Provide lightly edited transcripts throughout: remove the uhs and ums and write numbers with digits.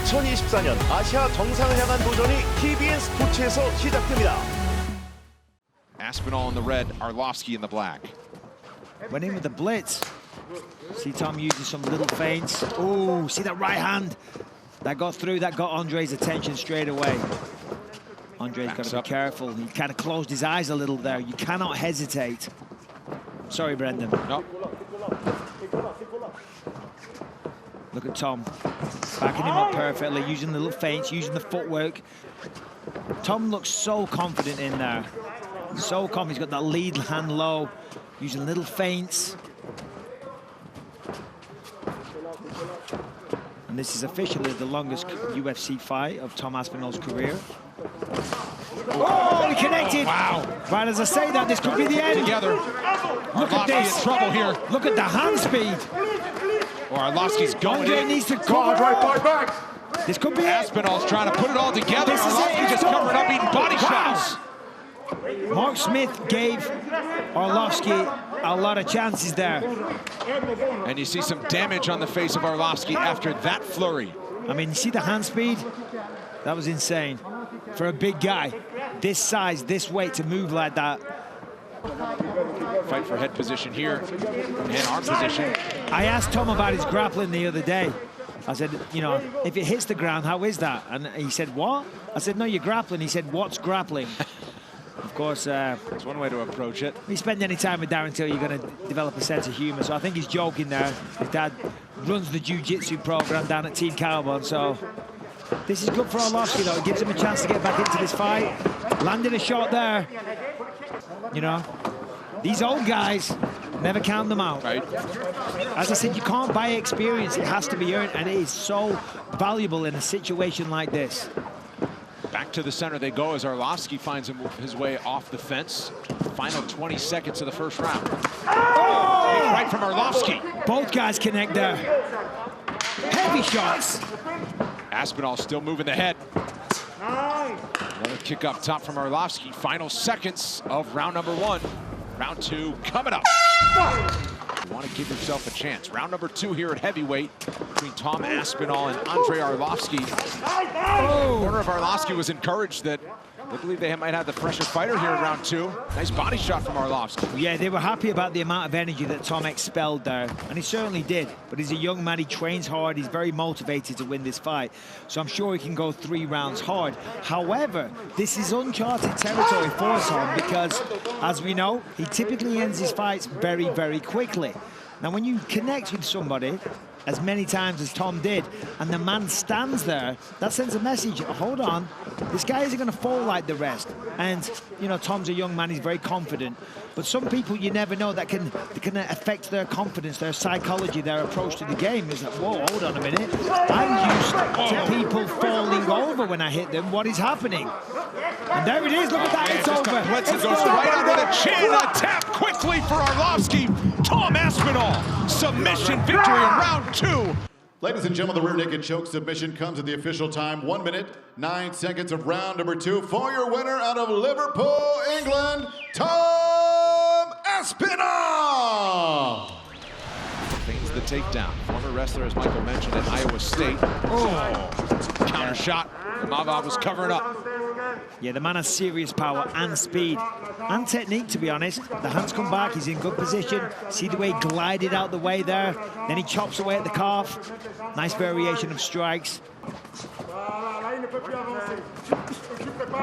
2024년 아시아 정상을 향한 도전이 TVN 스포츠에서 시작됩니다. Aspinall in the red, Arlovsky in the black. Went in with the blitz. See Tom using some little feints. Oh, see that right hand? That got through, that got Andre's attention straight away. Andre's got to be careful. He kind of closed his eyes a little there. You cannot hesitate. Sorry, Brendan. No. Look at Tom, backing him up perfectly, using the little feints, using the footwork. Tom looks so confident in there. So confident, he's got that lead hand low, using little feints. And this is officially the longest UFC fight of Tom Aspinall's career. Oh, he connected! Wow. Right as I say that, this could be the end. Together. Look at this. In trouble here. Look at the hand speed. Or Arlovsky's going Andre in. needs to cover. Right back. This could be it. Aspinall's trying to put it all together. This is Arlovsky it. just covered up, eating body shots. Mark Smith gave Arlovsky a lot of chances there. And you see some damage on the face of Arlovsky after that flurry. I mean, you see the hand speed? That was insane. For a big guy, this size, this weight, to move like that. Fight for head position here and arm position. I asked Tom about his grappling the other day. I said, you know, if it hits the ground, how is that? And he said, what? I said, no, you're grappling. He said, what's grappling? Of course, that's one way to approach it. If you spend any time with Darren Till, you're going to develop a sense of humor. So I think he's joking there. His dad runs the jiu-jitsu program down at Team Carbon. So this is good for Arlovsky, though. It gives him a chance to get back into this fight. Landed a shot there. You know, these old guys, never count them out. Right. As I said, you can't buy experience. It has to be earned, and it is so valuable in a situation like this. Back to the center they go as Arlovsky finds his way off the fence. Final 20 seconds of the first round. Oh! Big right from Arlovsky. Both guys connect there. Heavy shots. Aspinall still moving the head. Another kick up top from Arlovsky. Final seconds of round number one. Round two coming up. You want to give yourself a chance. Round number two here at heavyweight between Tom Aspinall and Andre Arlovsky. The corner of Arlovsky was encouraged that they believe they might have the fresher fighter here in round two. Nice body shot from Arlovsky. Yeah, they were happy about the amount of energy that Tom expelled there, and he certainly did. But he's a young man, he trains hard, he's very motivated to win this fight. So I'm sure he can go 3 rounds hard. However, this is uncharted territory for Tom because, as we know, he typically ends his fights very, very quickly. Now, when you connect with somebody as many times as Tom did, and the man stands there, that sends a message, hold on, this guy isn't going to fall like the rest. And, you know, Tom's a young man, he's very confident. But some people, you never know, that can affect their confidence, their psychology, their approach to the game. Is like, whoa, hold on a minute. I'm used to people falling over when I hit them. What is happening? And there it is, look at that, it's over. Blitz goes right under the chin, a tap quickly for Arlovsky. Tom Aspinall, submission victory in round two. Ladies and gentlemen, the rear naked choke submission comes at the official time, 1 minute, 9 seconds of round number two. For your winner out of Liverpool, England, Tom Aspinall! Feigns the takedown. Former wrestler, as Michael mentioned, at Iowa State. Oh, counter shot. Mavov was covering up. Yeah, the man has serious power and speed and technique, to be honest. The hands come back, he's in good position. See the way he glided out the way there. Then he chops away at the calf. Nice variation of strikes.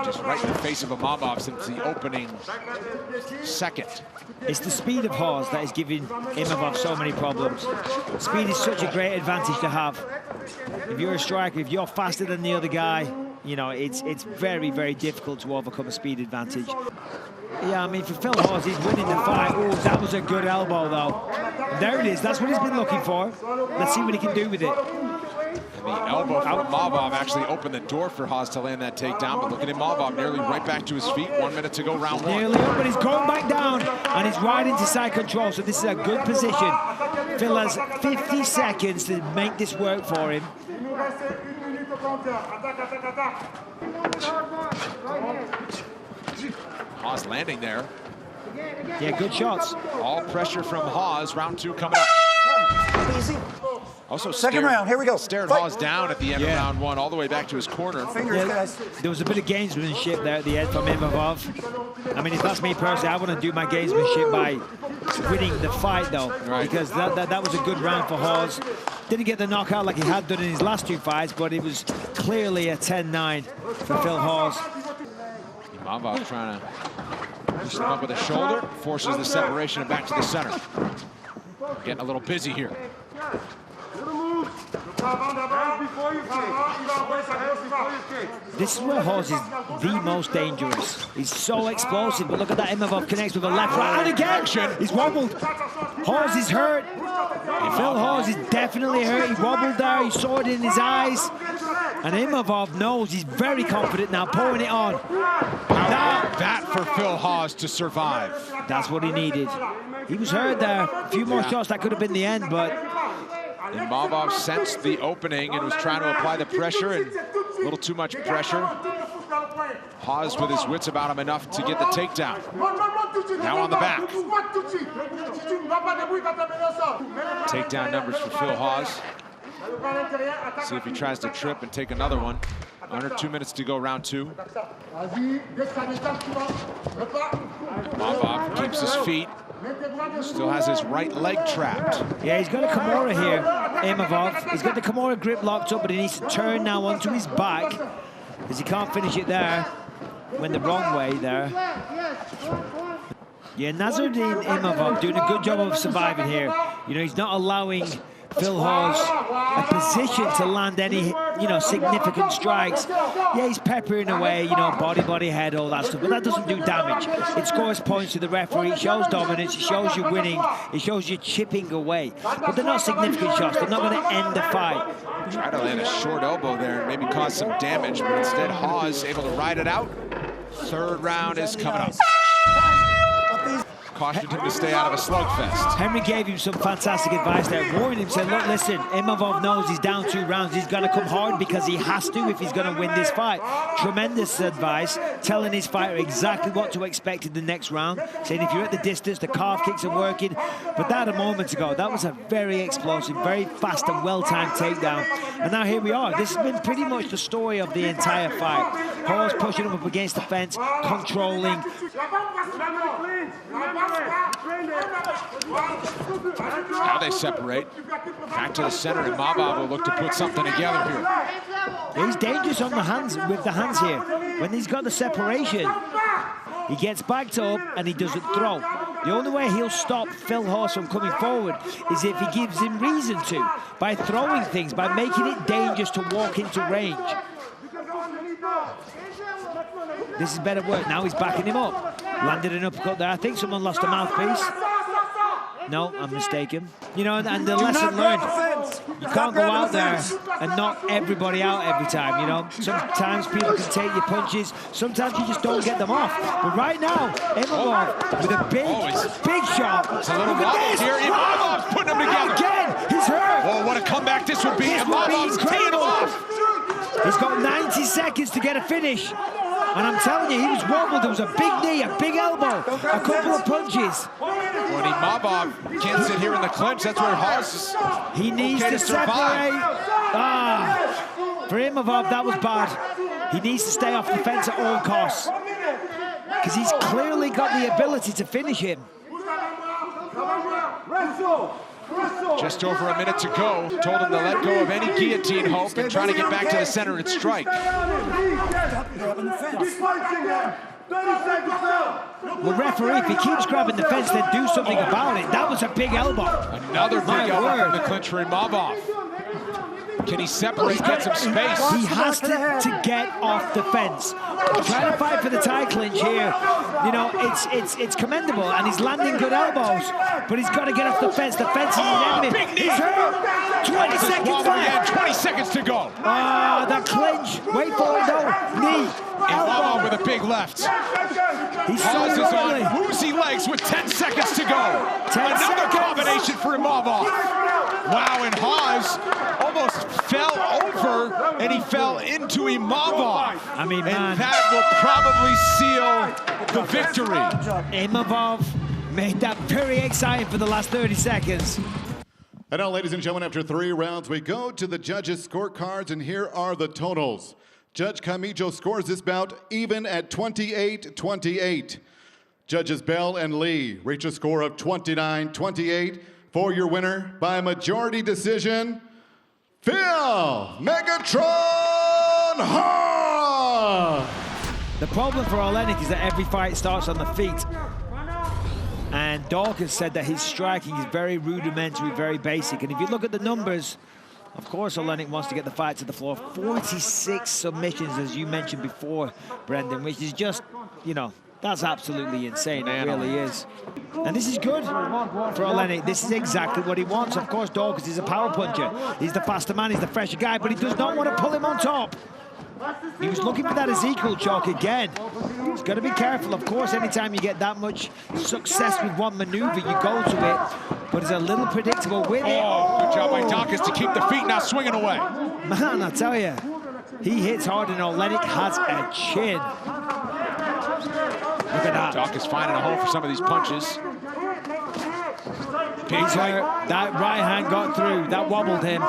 Just right in the face of Imavov since the opening second. It's the speed of Hawes that is giving Imavov so many problems. Speed is such a great advantage to have. If you're a striker, if you're faster than the other guy, you know, it's very, very difficult to overcome a speed advantage. Yeah, I mean, for Phil Hawes, he's winning the fight. Oh, that was a good elbow, though. And there it is. That's what he's been looking for. Let's see what he can do with it. And the elbow from Imavov actually opened the door for Hawes to land that takedown, but look at Imavov nearly right back to his feet. 1 minute to go, round one. Nearly up, but he's going back down, and he's right into side control, so this is a good position. Phil has 50 seconds to make this work for him. Hawes landing there. Yeah, good shots. All pressure from Hawes. Round two coming up. Also Second round, here we go. Stared Fight. Hawes down at the end of round one, all the way back to his corner. Fingers, guys. There was a bit of gamesmanship there at the end from Imapof. I mean, if that's me personally, I want to do my gamesmanship by winning the fight, though, because that was a good round for Hawes. Didn't get the knockout like he had done in his last two fights, but it was clearly a 10-9 for Phil Hawes. Imapof trying to push him up with a shoulder, forces the separation and back to the center. Getting a little busy here. This is where Hawes is the most dangerous. He's so explosive, but look at that, Imapof connects with a left, right, and again, he's wobbled. Hawes is hurt. Phil Hawes is definitely hurt. He wobbled there, he saw it in his eyes. And Imapof knows he's very confident now, pouring it on. That for Phil Hawes to survive. That's what he needed. He was hurt there. A few more shots, that could have been the end, but Imapof sensed the opening and was trying to apply the pressure, and a little too much pressure. Hawes with his wits about him enough to get the takedown. Now on the back. Takedown numbers for Phil Hawes. See if he tries to trip and take another one. Under 2 minutes to go, round two. Imapof keeps his feet. Still has his right leg trapped. yeah, he's got a Kimura here, Imapof. He's got the Kimura grip locked up, but he needs to turn now onto his back, because he can't finish it there. Went the wrong way there. Yeah, Nasuruddin Imapof doing a good job of surviving here. You know, he's not allowing Phil Hawes a position to land any, you know, significant strikes. Yeah, he's peppering away, you know, body, head, all that stuff, but that doesn't do damage. It scores points to the referee, it shows dominance, it shows you winning, it shows you chipping away. But they're not significant shots, they're not going to end the fight. Try to land a short elbow there and maybe cause some damage, but instead Hawes able to ride it out. Third round is coming up. Cautioned him to stay out of a slugfest. Henry gave him some fantastic advice there, warning him, said, look, listen, Imapof knows he's down 2 rounds. He's got to come hard because he has to if he's going to win this fight. Tremendous advice, telling his fighter exactly what to expect in the next round, saying if you're at the distance, the calf kicks are working. But that a moment ago, that was a very explosive, very fast and well-timed takedown. And now here we are. This has been pretty much the story of the entire fight. Hawes pushing him up against the fence, controlling. Now they separate. Back to the center, and Imapof will look to put something together here. He's dangerous on the hands, with the hands here. When he's got the separation, he gets backed up and he doesn't throw. The only way he'll stop Phil Hawes from coming forward is if he gives him reason to, by throwing things, by making it dangerous to walk into range. This is better work. Now he's backing him up. Landed an uppercut there. I think someone lost a mouthpiece. No, I'm mistaken. You know, and the lesson learned, you can't go out there and knock everybody out every time, you know. Sometimes people can take your punches, sometimes you just don't get them off. But right now, Imapof with a big shot. It's a little wobble here. Imavov's putting them together. Again, he's hurt. Oh, what a comeback this would be. Imavov's taking him off. He's got 90 seconds to get a finish. And I'm telling you, he was wobbled. There was a big knee, a big elbow, a couple of punches. When Imapof can't sit here in the clinch, that's where Hawes is. He needs to separate. For Imapof, that was bad. He needs to stay off the fence at all costs, because he's clearly got the ability to finish him. Just over a minute to go. Told him to let go of any guillotine hope and try to get back to the center and strike. Well, referee, if he keeps grabbing the fence, then do something about it. That was a big elbow. Another big elbow from the clinch for Imapof. Can he separate, get some space? He has to get off the fence. Trying to fight for the tie clinch here. You know, it's commendable, and he's landing good elbows, but he's got to get off the fence. The fence is his enemy. Big knee. He's hurt. 20 seconds left. 20 seconds to go. That clinch. Wait for it, though. Knee. Imapof with a big left. He's Hawes is so on woozy legs with 10 seconds to go. 10 Another seconds. combination for Imapof. Wow, and Hawes almost fell over, and he fell into Imapof. I mean, man. And that will probably seal the victory. Imapof made that very exciting for the last 30 seconds. And now, ladies and gentlemen, after 3 rounds, we go to the judges' scorecards, and here are the totals. Judge Camijo scores this bout even at 28-28. Judges Bell and Lee reach a score of 29-28 for your winner by majority decision, Phil Megatron Hart! The problem for Ollenik is that every fight starts on the feet. And Dawkins said that his striking is very rudimentary, very basic. And if you look at the numbers, of course, Ollenik wants to get the fight to the floor. 46 submissions, as you mentioned before, Brendan, which is just, you know, that's absolutely insane. It really is. And this is good for Ollenik. This is exactly what he wants. Of course, Dawkins is a power puncher. He's the faster man, he's the fresher guy, but he does not want to pull him on top. He was looking for that Ezekiel choke again. He's got to be careful. Of course, anytime you get that much success with one maneuver, you go to it. But it's a little predictable with it. Oh, good job by Dawkins to keep the feet not swinging away. Man, I tell you, he hits hard and Ollenik has a chin. Look at that. Dawkins finding a home for some of these punches. Big right. That right hand got through. That wobbled him.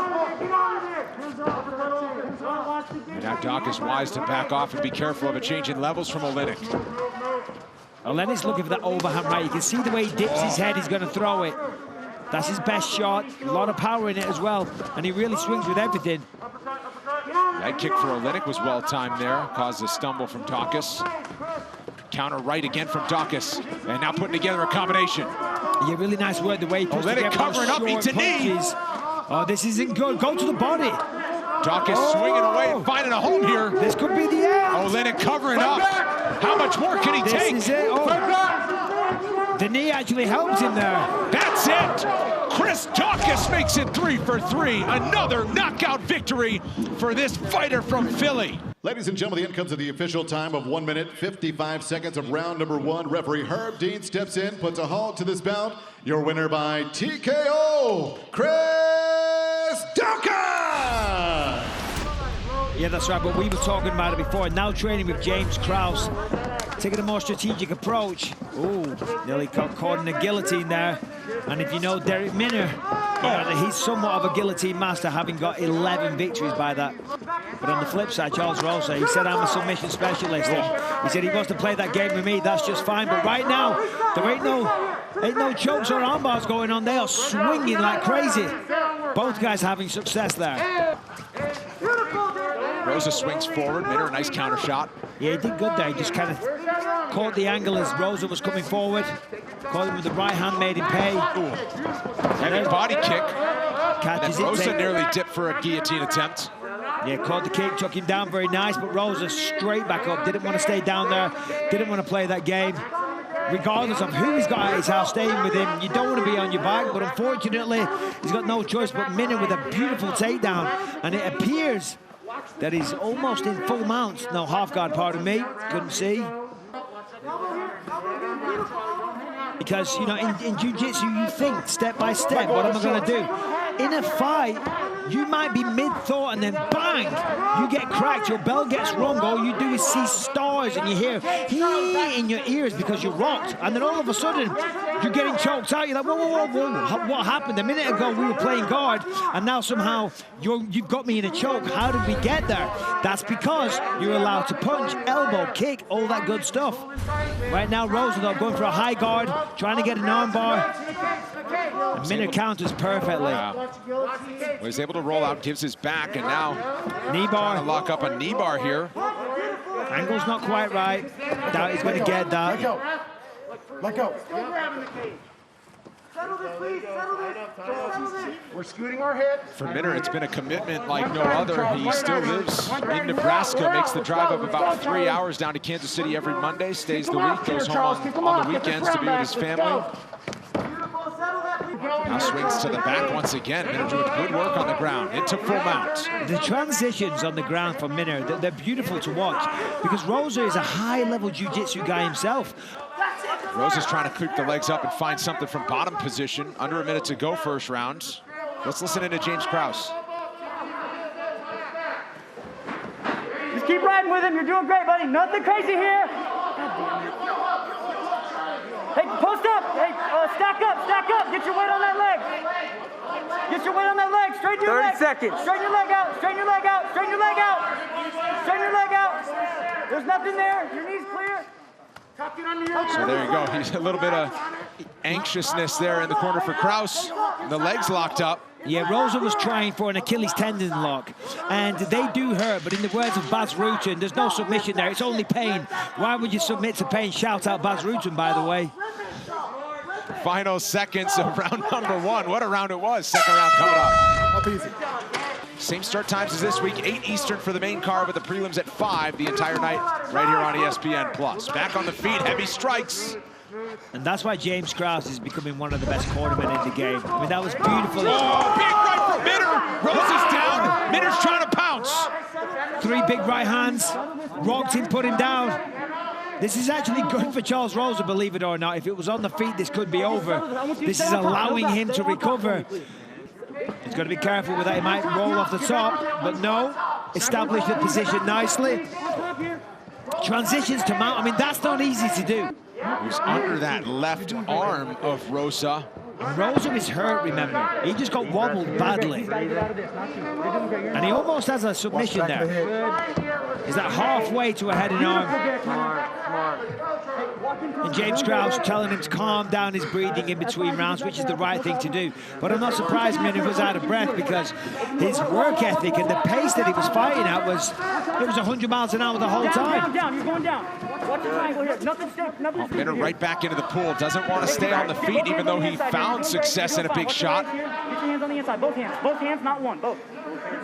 And now Dawkins wise to back off and be careful of a change in levels from Ollenik. Ollenik's looking for that overhand right. You can see the way he dips his head, he's going to throw it. That's his best shot. A lot of power in it as well. And he really swings with everything. That kick for Ollenik was well timed there. Caused a stumble from Dawkins. Counter right again from Dawkins. And now putting together a combination. Yeah, really nice work the way he puts Ollenik covering up, eats a knee. Oh, this isn't good. Go to the body. Dawkins swinging away, finding a home here. This could be the end. Ollenik covering up. How much more can he take? This is it. Oh. The knee actually helped him there. That's it. Chris Dawkins makes it 3 for 3. Another knockout victory for this fighter from Philly. Ladies and gentlemen, the end comes at the official time of 1 minute, 55 seconds of round number 1. Referee Herb Dean steps in, puts a halt to this bout. Your winner by TKO, Chris Dawkins! Yeah, that's right, but we were talking about it before. Now training with James Krause, taking a more strategic approach. Ooh, nearly got caught in a guillotine there. And if you know Derek Minner, he's somewhat of a guillotine master, having got 11 victories by that. But on the flip side, Charles Rosa, he said, I'm a submission specialist. And he said he wants to play that game with me, that's just fine. But right now, there ain't no chokes or arm bars going on. They are swinging like crazy. Both guys having success there. Rosa swings forward, made her a nice counter shot. Yeah, he did good there. He just kind of caught the angle as Rosa was coming forward. Caught him with the right hand, made him pay. Heavy body kick. Catches and Rosa it. nearly dipped for a guillotine attempt. Yeah, caught the kick, took him down very nice, but Rosa straight back up. Didn't want to stay down there. Didn't want to play that game. Regardless of who he's got at his house staying with him, you don't want to be on your back, but unfortunately, he's got no choice but Minner with a beautiful takedown, and it appears that he's almost in full mount. No, half guard, pardon me, couldn't see. Because, you know, in jiu-jitsu, you think step by step, what am I going to do? In a fight, you might be mid-thought and then bang, you get cracked, your bell gets rung, all you do is see stars and you hear hee in your ears because you're rocked, and then all of a sudden, you're getting choked out. You're like, whoa, whoa, whoa, whoa, what happened? A minute ago, we were playing guard, and now somehow you've got me in a choke. How did we get there? That's because you're allowed to punch, elbow, kick, all that good stuff. Right now, Rosenthal going for a high guard, trying to get an arm bar. And Minner counters perfectly. Well, he's able to roll out, gives his back, and now knee bar. Trying to lock up a knee bar here. Angle's not quite right. Doubt he's going to get that. Let go. Settle this, please. Settle this. We're scooting our head. For Minner, it's been a commitment like no other. He still lives in Nebraska, makes the drive of about 3 hours down to Kansas City every Monday, stays the week, goes home on the weekends to be with his family. Now swings to the back once again. Minner doing good work on the ground, into full mount. The transitions on the ground for Minner, they're beautiful to watch because Rosa is a high-level jiu-jitsu guy himself. Rosa's trying to creep the legs up and find something from bottom position. Under a minute to go first round. Let's listen in to James Krause. Just keep riding with him. You're doing great, buddy. Nothing crazy here. Hey, post up. Hey, stack up. Stack up. Get your weight on that leg. Get your weight on that leg. Straighten your leg. 30 seconds. Straighten your leg out. Straighten your leg out. Straighten your leg out. Straighten your leg out. There's nothing there. Your knee's clear. So there you go. He's a little bit of anxiousness there in the corner for Kraus. The legs locked up. Yeah, Rosa was trying for an Achilles tendon lock, and they do hurt, but in the words of Bas Rutten, there's no submission there, it's only pain. Why would you submit to pain? Shout out Bas Rutten, by the way. Final seconds of round number 1. What a round it was. Second round coming up. Same start times as this week, 8 Eastern for the main card, with the prelims at 5 the entire night right here on ESPN+. Back on the feet, heavy strikes. And that's why James Krause is becoming one of the best cornermen in the game. I mean, that was beautiful. Oh, big right from Minner. Rose is down. Minner's trying to pounce. 3 big right hands. Rocked him, put him down. This is actually good for Charles Rosa, believe it or not. If it was on the feet, this could be over. This is allowing him to recover. He's got to be careful with that. He might roll off the top, but no. Establish the position nicely. Transitions to mount. I mean, that's not easy to do. He's under that left arm of Rosa. Rosa is hurt, remember. He just got wobbled badly. And he almost has a submission there. Is that halfway to a head and arm? And James Krause telling him to calm down his breathing in between rounds, which is the right thing to do. But I'm not surprised Minner was out of breath, because his work ethic and the pace that he was fighting at was, it was 100 miles an hour the whole time. You're going down. Watch the triangle here. Nothing. Minner right back into the pool. Doesn't want to stay on the feet, even though he found success in a big shot. Get your hands on the inside. Both hands. Both hands, not one. Both.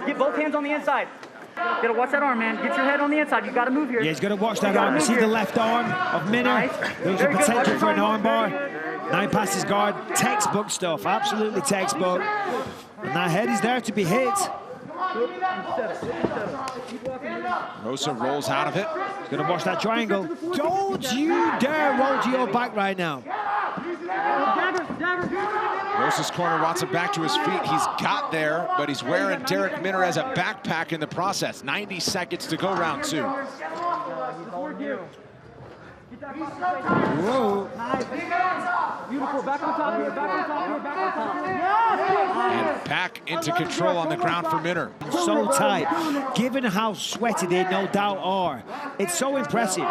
Get both hands on the inside. You gotta watch that arm, man. Get your head on the inside. You gotta move here. Yeah, he's got to watch that arm. You see the left arm of Minner? There was a potential for an arm bar. Now he passes guard. Textbook stuff. Absolutely textbook. And that head is there to be hit. Rosa rolls out of it. He's going to watch that triangle. Don't you dare roll to your back right now. Rosa's corner wants him back to his feet. He's got there, but he's wearing Darrick Minner as a backpack in the process. 90 seconds to go, round 2. Whoa. Beautiful. Back on top here. Back on top here. Back on top. And back into control on the ground for Minner. So tight. Given how sweaty they no doubt are, it's so impressive.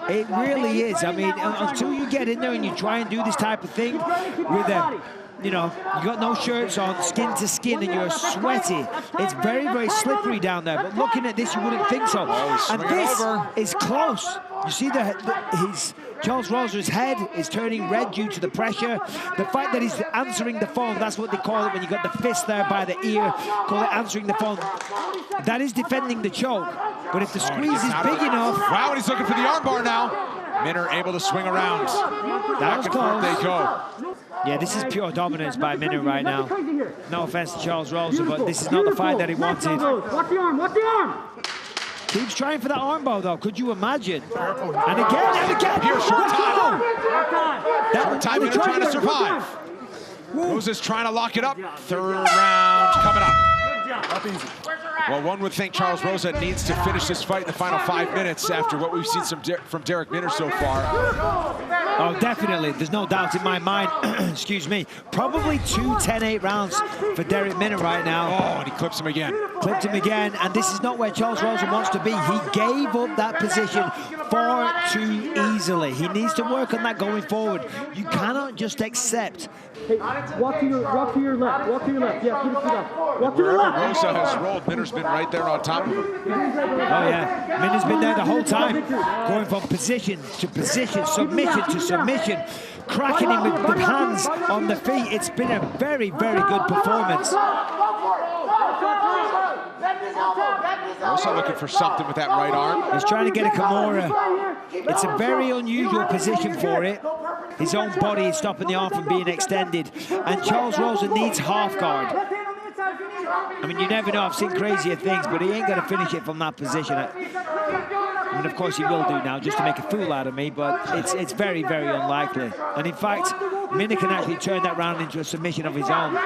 It really is. I mean, until you get in there and you try and do this type of thing with a, you know, you got no shirts on, skin to skin, and you're sweaty. It's very, very slippery down there. But looking at this, you wouldn't think so. And this is close. You see his Charles Rosa's head is turning red due to the pressure. The fact that he's answering the phone, that's what they call it when you got the fist there by the ear, call it answering the phone. That is defending the choke. But if the squeeze is big enough... Wow, and he's looking for the armbar now. Minner able to swing around. That was close. They go. Yeah, this is pure dominance by Minner right now. No offense to Charles Rosa, but this is not the fight that he wanted. Watch the arm. Watch the arm. Keeps trying for that armbar, though. Could you imagine? And again. Here, short time. That Time Minner trying to survive. Rosa's trying to lock it up. Third round coming up. Well, one would think Charles Rosa needs to finish this fight in the final 5 minutes after what we've seen from Darrick Minner so far. Oh, definitely. There's no doubt in my mind. Excuse me. Probably 2 10-8 rounds for Darrick Minner right now. Oh, and he clips him again. Clipped him again, and this is not where Charles Rosa wants to be. He gave up that position far too easily. He needs to work on that going forward. You cannot just accept. Hey, walk to your left. Walk to your left. Yeah, keep it to the left. Walk to the Wherever left. Rosa has rolled, Minner's been right there on top of him. Oh, yeah. Minner's been there the whole time, going from position to position, submission to submission, cracking him with the hands on the feet. It's been a very, very good performance. Rosa looking for something with that right arm. He's trying to get a Kimura. It's a very unusual position for it. His own body is stopping the arm from being extended. And Charles Rosa needs half guard. I mean, you never know. I've seen crazier things, but he ain't going to finish it from that position. I mean, of course he will do now, just to make a fool out of me, but it's very, very unlikely. And in fact, Minner can actually turn that round into a submission of his own.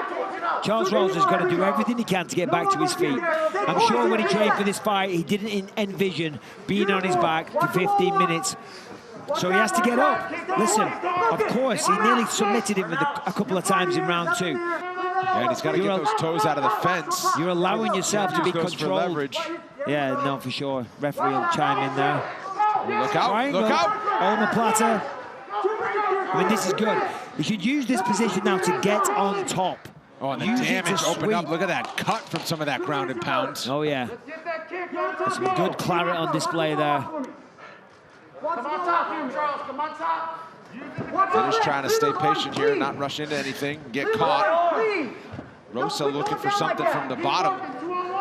Charles Rosa's got to do everything he can to get back to his feet. I'm sure when he trained for this fight, he didn't envision being on his back for 15 minutes. So he has to get up. Listen, of course, he nearly submitted him a couple of times in round 2. And he's got to get those toes out of the fence. You're allowing yourself to be Use those for controlled. leverage. Yeah, no, for sure. Referee will chime in there. Look out, Triangle. look out. Omoplata. I mean, this is good. You should use this position now to get on top. Oh, and the Use it damage to opened up. sweep. Look at that cut from some of that ground and pound. Oh, yeah. There's some good claret on display there. Come on top here, Charles. Come on top. They're just trying to stay patient here, not rush into anything, get caught. Rosa looking for something from the bottom.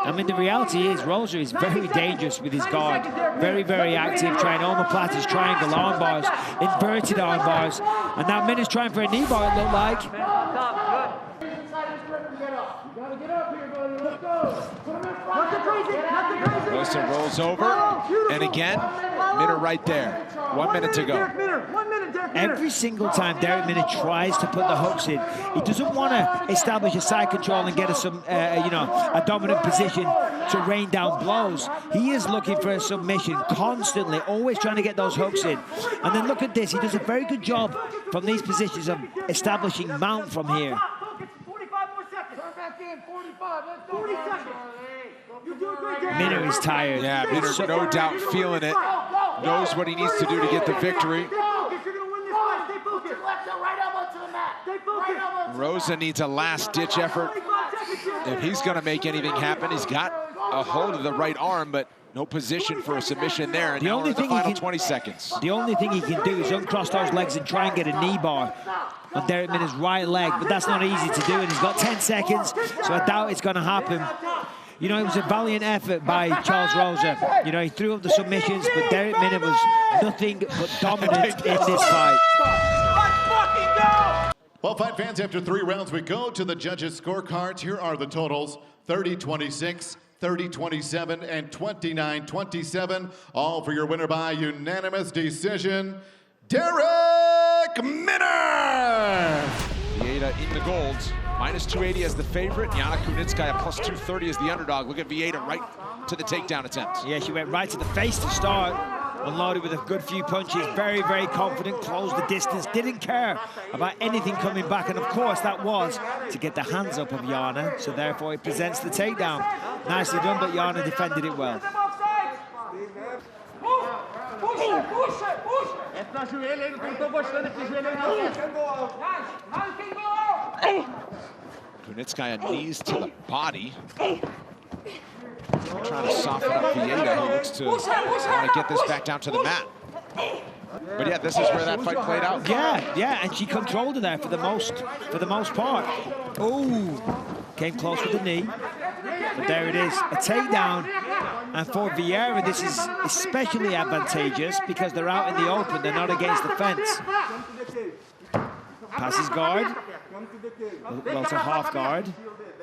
I mean, the reality is Rosa is very dangerous with his guard. Very, very active, trying omoplatas, triangle arm bars, inverted arm bars. And now Minna's trying for a knee bar, it looked like. Rosa rolls over, and again, Minna right there. 1 minute to go. Every single time Derek Minna tries to put the hooks in, he doesn't want to establish a side control and get a dominant position to rain down blows. He is looking for a submission constantly, always trying to get those hooks in. And then look at this, he does a very good job from these positions of establishing mount from here. 45 more seconds. Turn back in. 45. Let's go. 40 seconds. You do a great job. Minna is tired. Yeah, Minna no doubt feeling it. Knows what he needs to do to get the victory. Rosa needs a last-ditch effort. If he's going to make anything happen, he's got a hold of the right arm, but no position for a submission there. And now we're in the final 20 seconds. The only thing he can do is uncross those legs and try and get a knee bar on Derek Minna's right leg, but that's not easy to do, and he's got 10 seconds, so I doubt it's going to happen. You know, it was a valiant effort by Charles Rosa. You know, he threw up the submissions, but Derek Minna was nothing but dominant in this fight. Well, fight fans, after 3 rounds, we go to the judges' scorecards. Here are the totals: 30-26, 30-27, and 29-27. All for your winner by unanimous decision, Derek Minna! Bieta in the golds, minus 280 as the favorite. Yana Kunickaia plus 230 as the underdog. Look at Bieta right to the takedown attempt. Yeah, she went right to the face to start. Unloaded with a good few punches, very, very confident, closed the distance, didn't care about anything coming back, and of course that was to get the hands up of Yana, so therefore it presents the takedown. Nicely done, but Yana defended it well. Kunickaia knees to the body. Trying to soften up Bieta, who looks to want to get this back down to the mat. But yeah, this is where that fight played out. Yeah, and she controlled her there for the most part. Oh, came close with the knee. But there it is, a takedown. And for Vieira, this is especially advantageous because they're out in the open, they're not against the fence. Passes guard. Well, to half guard.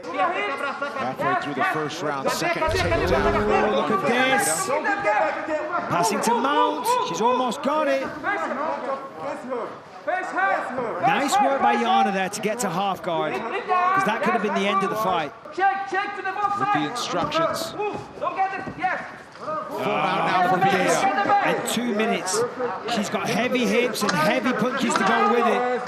Halfway through the first round, second takedown. Oh, look at this. Passing to Mount. She's almost got it. Nice work by Yana there to get to half guard, because that could have been the end of the fight. With the instructions. Full mount now for Bieta. In 2 minutes, she's got heavy hips and heavy punches to go with it.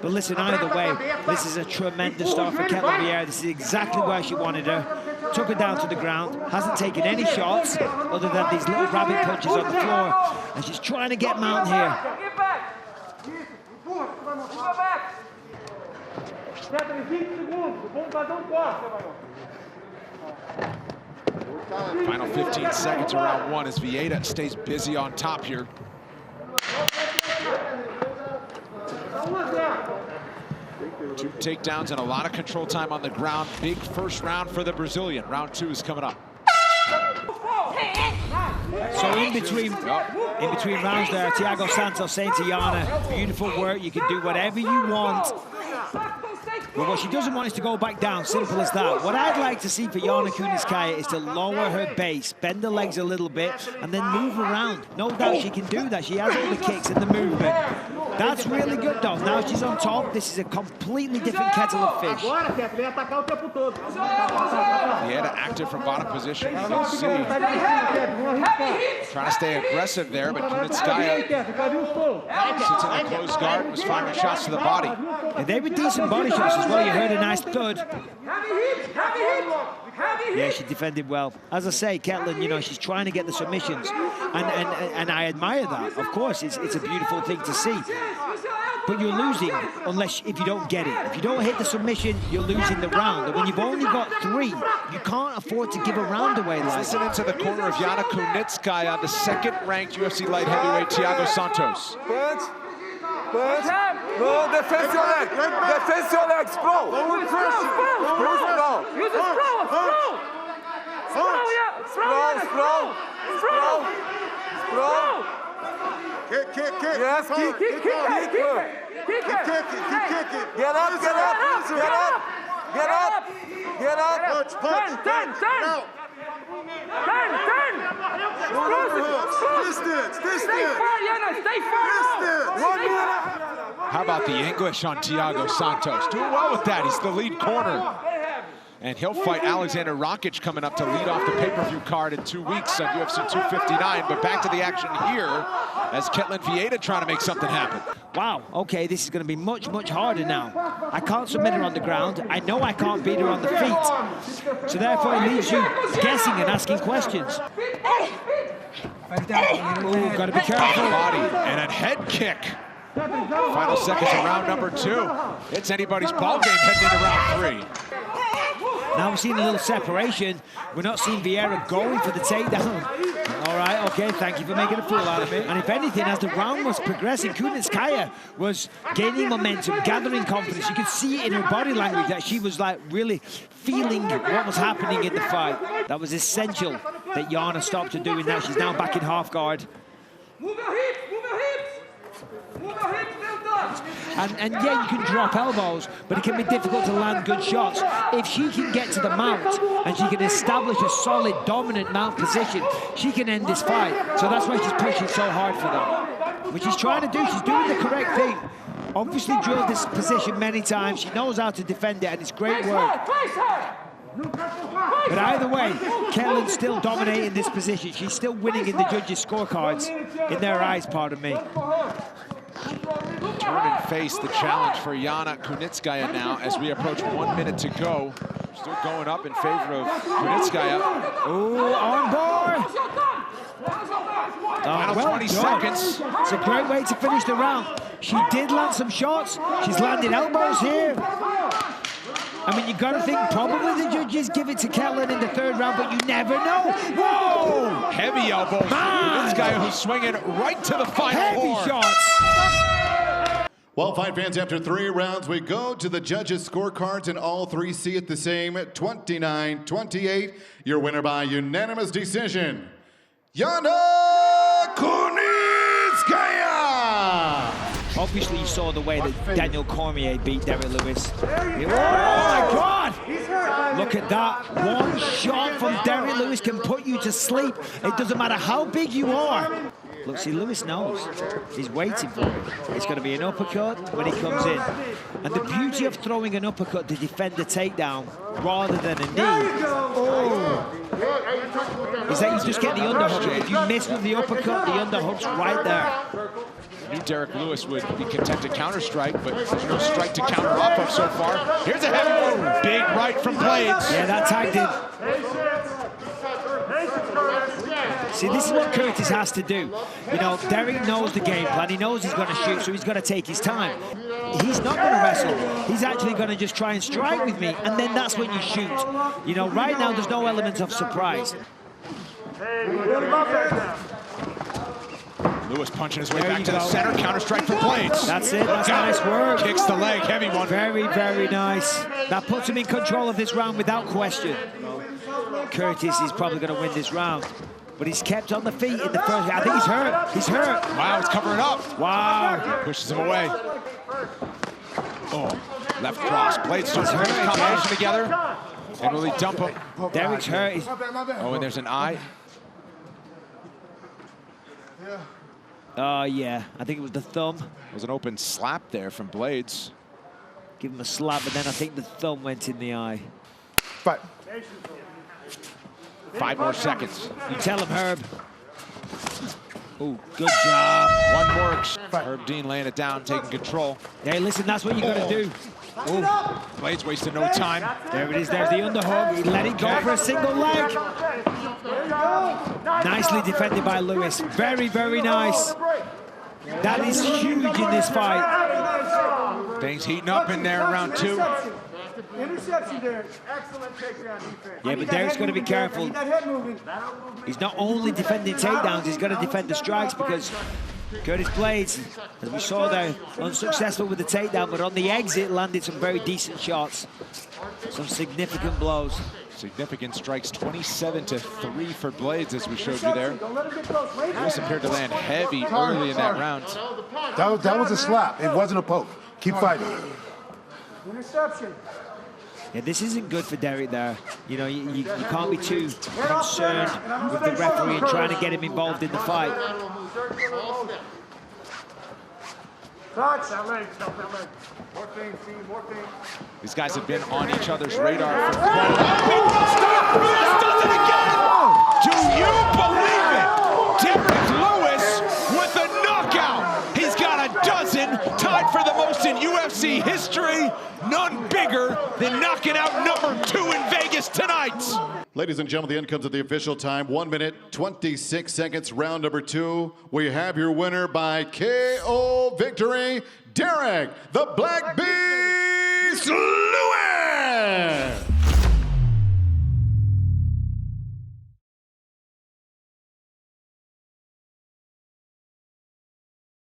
But listen, either way, this is a tremendous start for Kettle Vieira. This is exactly where she wanted her. Took her down to the ground, hasn't taken any shots other than these little rabbit punches on the floor. And she's trying to get Mount here. Final 15 seconds of round 1 as Bieta stays busy on top here. Two takedowns and a lot of control time on the ground. Big first round for the Brazilian. Round 2 is coming up. So in between rounds there, Thiago Santos saying to Yana, beautiful work, you can do whatever you want. But what she doesn't want is to go back down, simple as that. What I'd like to see for Yana Kunickaia is to lower her base, bend the legs a little bit, and then move around. No doubt she can do that. She has all the kicks and the movement. That's really good, though. Now she's on top. This is a completely different kettle of fish. He had to active from bottom position. You can see. Trying to stay aggressive there, but Kuni츠kaya sits in a closed guard and was firing shots to the body. And they were decent body shots as well. You heard a nice thud. Yeah, she defended well. As I say, Ketlin, you know, she's trying to get the submissions. And I admire that. Of course, it's a beautiful thing to see. But you're losing if you don't get it. If you don't hit the submission, you're losing the round. And when you've only got 3, you can't afford to give a round away like that. Listen into the corner of Yana Kuni츠kaya, the second-ranked UFC light heavyweight Thiago Santos. No, defense your leg. Defense your legs, bro. Use a Slow. Kick. Yes, kick. Keep kicking. Get up. Punch. Turn. Distance. Stay far, Yana. Stay far. 1 minute. How about the English on Thiago Santos? Doing well with that. He's the lead corner. And he'll fight Alexander Rakic coming up to lead off the pay-per-view card in 2 weeks on UFC 259. But back to the action here as Ketlin Vieira trying to make something happen. Wow, okay, this is going to be much, much harder now. I can't submit her on the ground. I know I can't beat her on the feet. So therefore it leaves you guessing and asking questions. Oh, got to be careful. Body and a head kick. Final seconds of round number 2. It's anybody's ball game heading into round 3. Now we're seeing a little separation. We're not seeing Vieira going for the takedown. All right, okay, thank you for making a fool out of me. And if anything, as the round was progressing, Kuni츠kaya was gaining momentum, gathering confidence. You could see it in her body language that she was like really feeling what was happening in the fight. That was essential that Yana stopped her doing that. She's now back in half guard. Move your hips. And yeah, you can drop elbows, but it can be difficult to land good shots. If she can get to the mount and she can establish a solid, dominant mount position, she can end this fight. So that's why she's pushing so hard for that. What she's trying to do, she's doing the correct thing. Obviously drilled this position many times. She knows how to defend it, and it's great work. But either way, Ketlin's still dominating this position. She's still winning in the judges' scorecards, in their eyes, pardon me. Turn and face the challenge for Yana Kuni츠kaya now as we approach 1 minute to go. Still going up in favor of Kuni츠kaya. Ooh, on board! Final well 20 done. seconds. It's a great way to finish the round. She did land some shots. She's landed elbows here. I mean, you got to think probably the judges give it to Ketlin in the 3rd round, but you never know. Whoa! Heavy elbows. Kuni츠kaya who's swinging right to the final Heavy four. shots. Well, fight fans, after 3 rounds, we go to the judges' scorecards, and all 3 see it the same, 29-28. Your winner by unanimous decision, Yana Kuni츠kaya! Obviously, you saw the way that Daniel Cormier beat Derek Lewis. Oh, my God! Look at that. One shot from Derek Lewis can put you to sleep. It doesn't matter how big you are. Look, see, Lewis knows. He's waiting for it. It's going to be an uppercut when he comes in. And the beauty of throwing an uppercut to defend the takedown rather than a knee is that you just get the underhook. If you miss with the uppercut, the underhook's right there. I knew Derek Lewis would be content to counter-strike, but there's no strike to counter off of so far. Here's a heavy one. Big right from Blades. Yeah, that tagged him. See, this is what Curtis has to do. You know, Derek knows the game plan. He knows he's going to shoot, so he's got to take his time. He's not going to wrestle. He's actually going to just try and strike with me, and then that's when you shoot. You know, right now, there's no element of surprise. Lewis punching his way back to the center. Counter-strike for Blades. That's it. That's nice work. Kicks the leg. Heavy one. Very, very nice. That puts him in control of this round without question. Curtis is probably going to win this round. But he's kept on the feet in the first round. I think he's hurt. He's hurt. Wow, he's covering up. Wow. Pushes him away. Oh, left cross. Blades starts to put his combination together. And will he dump him? Derek's hurt. Oh, and there's an eye. Yeah, I think it was the thumb. It was an open slap there from Blades. Give him a slap, but then I think the thumb went in the eye. Fight. 5 more seconds. You tell him, Herb. Oh, good job. One more. Herb Dean laying it down, taking control. Hey, listen, that's what you got to do. Oh, Blades wasted no time. there it is. There's the underhook. He let it go for a single leg. Nicely defended by Lewis. Very, very nice. That is huge in this fight. Things heating up in there in round 2. Interception, Derek. Excellent takedown defense. Yeah, but Derek's got to be careful. Keep that head moving. He's not only defending takedowns, he's got to defend the strikes, because Curtis Blades, as we saw there, unsuccessful with the takedown, but on the exit landed some very decent shots. Some significant blows. Significant strikes, 27-3 for Blades, as we showed you there. Lewis appeared to land heavy early in that round. That was a slap. It wasn't a poke. Keep fighting. Interception. Yeah, this isn't good for Derek there. You know, you can't be too concerned with the referee and trying to get him involved in the fight. Touch. That leg. Stop that leg. More things, Steve. More things. These guys have been on each other's radar for quite a while. Stop! Lewis does it again! Do you believe it? Derek Lewis with a knockout. He's got a dozen, tied for the most in UFC history. None bigger than knocking out number 2 in Vegas tonight. Ladies and gentlemen, the end comes at the official time. 1 minute, 26 seconds, round number 2. We have your winner by KO victory, Derek the Black Beast Lewis!